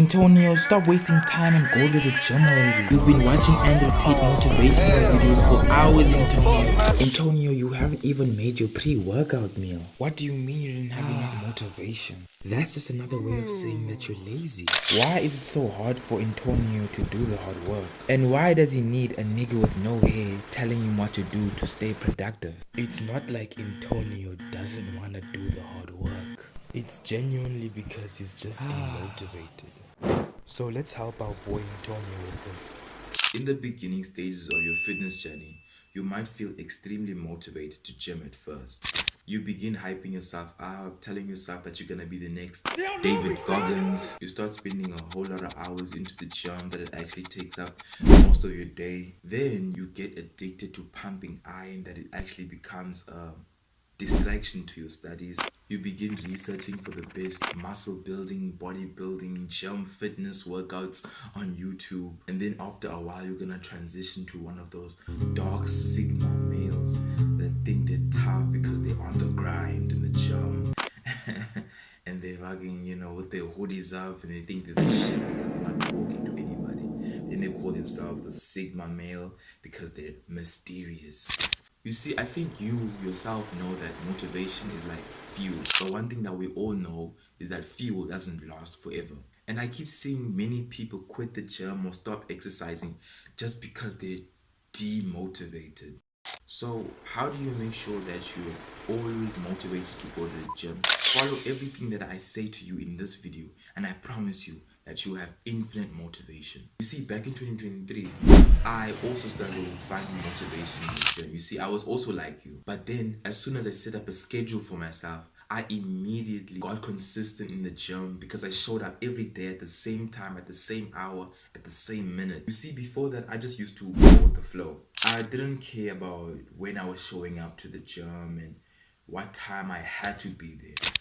Antonio, stop wasting time and go to the gym already. You've been watching Andrew Tate motivational videos for hours, Antonio. Antonio, you haven't even made your pre-workout meal. What do you mean you didn't have enough motivation? That's just another way of saying that you're lazy. Why is it so hard for Antonio to do the hard work? And why does he need a nigga with no hair telling him what to do to stay productive? It's not like Antonio doesn't want to do the hard work. It's genuinely because he's just demotivated. So let's help our boy Antonio with this. In the beginning stages of your fitness journey, you might feel extremely motivated to gym at first. You begin hyping yourself up, telling yourself that you're gonna be the next David Goggins. You start spending a whole lot of hours into the gym that it actually takes up most of your day. Then you get addicted to pumping iron that it actually becomes a distraction to your studies. You begin researching for the best muscle building, bodybuilding, gym fitness workouts on YouTube. And then after a while, you're gonna transition to one of those dark Sigma males that think they're tough because they're on the grind in the gym. And they're fucking, with their hoodies up and they think they're the shit because they're not talking to anybody. Then they call themselves the Sigma male because they're mysterious. You see, I think you yourself know that motivation is like fuel. But one thing that we all know is that fuel doesn't last forever. And I keep seeing many people quit the gym or stop exercising just because they're demotivated. So how do you make sure that you're always motivated to go to the gym? Follow everything that I say to you in this video and I promise you that you have infinite motivation. You see, back in 2023, I also started finding motivation in the gym. You see, I was also like you. But then, as soon as I set up a schedule for myself, I immediately got consistent in the gym because I showed up every day at the same time, at the same hour, at the same minute. You see, before that, I just used to go with the flow. I didn't care about when I was showing up to the gym and what time I had to be there.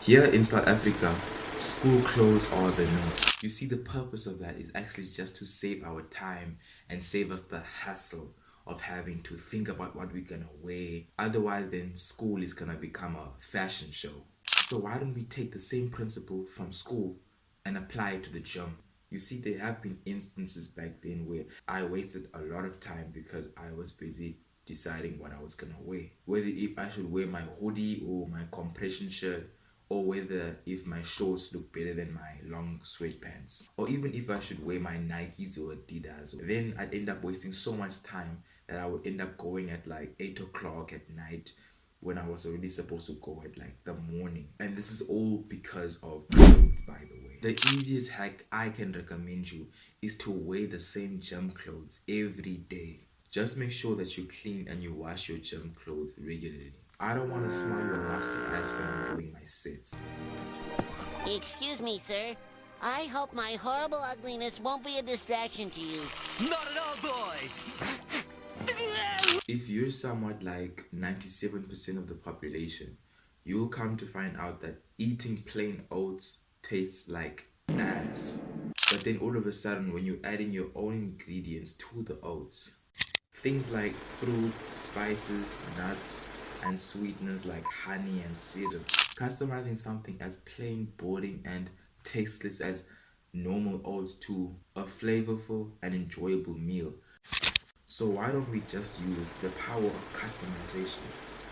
Here in South Africa, school clothes are the norm. You see, the purpose of that is actually just to save our time and save us the hassle of having to think about what we're gonna wear. Otherwise, then school is gonna become a fashion show. So why don't we take the same principle from school and apply it to the gym? You see, there have been instances back then where I wasted a lot of time because I was busy deciding what I was gonna wear. Whether if I should wear my hoodie or my compression shirt, or whether if my shorts look better than my long sweatpants, or even if I should wear my Nikes or Adidas. Then I'd end up wasting so much time that I would end up going at like 8 o'clock at night when I was already supposed to go at like the morning. And this is all because of clothes, by the way. The easiest hack I can recommend you is to wear the same gym clothes every day. Just make sure that you clean and you wash your gym clothes regularly. I don't want to smell your rusty ass when I'm doing my sets. Excuse me, sir. I hope my horrible ugliness won't be a distraction to you. Not at all, boy! If you're somewhat like 97% of the population, you'll come to find out that eating plain oats tastes like ass. But then all of a sudden, when you're adding your own ingredients to the oats, things like fruit, spices, nuts, and sweeteners like honey and syrup, customizing something as plain, boring, and tasteless as normal oats to a flavorful and enjoyable meal. So why don't we just use the power of customization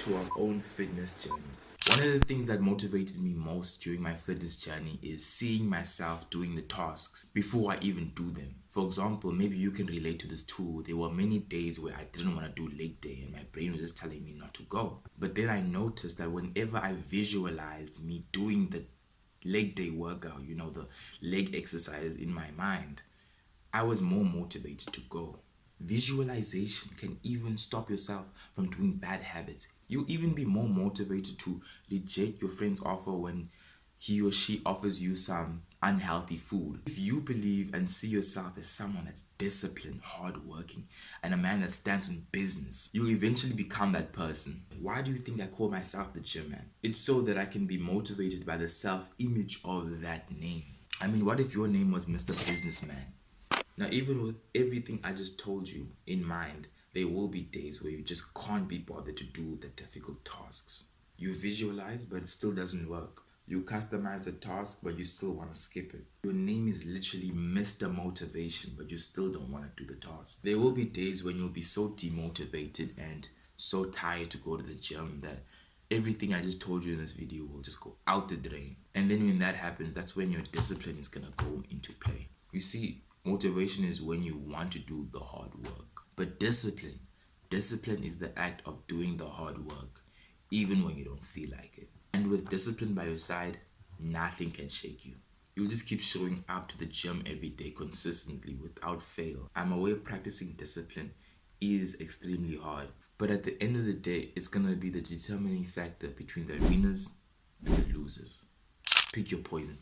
to our own fitness journeys? One of the things that motivated me most during my fitness journey is seeing myself doing the tasks before I even do them. For example, maybe you can relate to this too. There were many days where I didn't want to do leg day and my brain was just telling me not to go. But then I noticed that whenever I visualized me doing the leg day workout, the leg exercise in my mind, I was more motivated to go. Visualization can even stop yourself from doing bad habits. You'll even be more motivated to reject your friend's offer when he or she offers you some unhealthy food. If you believe and see yourself as someone that's disciplined, hardworking, and a man that stands on business, you'll eventually become that person. Why do you think I call myself the gym man? It's so that I can be motivated by the self-image of that name. I mean, what if your name was Mr. Businessman? Now, even with everything I just told you in mind, there will be days where you just can't be bothered to do the difficult tasks. You visualize, but it still doesn't work. You customize the task, but you still want to skip it. Your name is literally Mr. Motivation, but you still don't want to do the task. There will be days when you'll be so demotivated and so tired to go to the gym that everything I just told you in this video will just go out the drain. And then when that happens, that's when your discipline is gonna go into play. You see, motivation is when you want to do the hard work. But discipline is the act of doing the hard work, even when you don't feel like it. And with discipline by your side, nothing can shake you. You'll just keep showing up to the gym every day consistently without fail. I'm aware practicing discipline is extremely hard, but at the end of the day, it's gonna be the determining factor between the winners and the losers. Pick your poison.